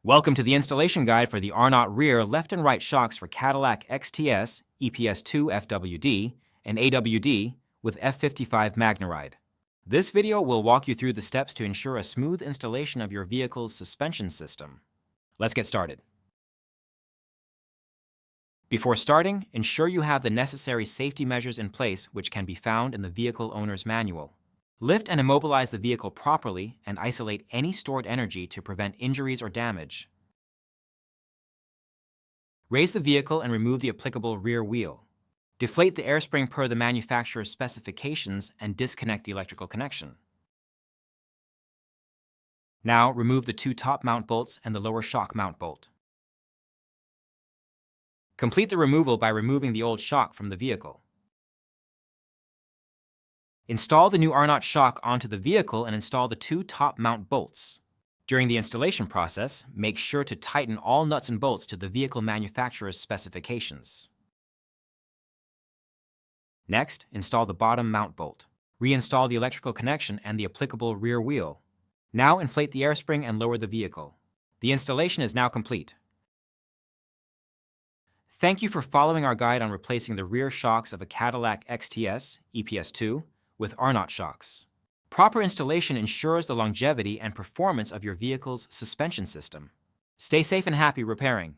Welcome to the installation guide for the Arnott rear left and right shocks for Cadillac XTS, EPS II FWD, and AWD with F55 Magneride. This video will walk you through the steps to ensure a smooth installation of your vehicle's suspension system. Let's get started. Before starting, ensure you have the necessary safety measures in place, which can be found in the vehicle owner's manual. Lift and immobilize the vehicle properly and isolate any stored energy to prevent injuries or damage. Raise the vehicle and remove the applicable rear wheel. Deflate the air spring per the manufacturer's specifications and disconnect the electrical connection. Now remove the two top mount bolts and the lower shock mount bolt. Complete the removal by removing the old shock from the vehicle. Install the new Arnott shock onto the vehicle and install the two top mount bolts. During the installation process, make sure to tighten all nuts and bolts to the vehicle manufacturer's specifications. Next, install the bottom mount bolt. Reinstall the electrical connection and the applicable rear wheel. Now inflate the air spring and lower the vehicle. The installation is now complete. Thank you for following our guide on replacing the rear shocks of a Cadillac XTS, EPS II, with Arnott shocks. Proper installation ensures the longevity and performance of your vehicle's suspension system. Stay safe and happy repairing.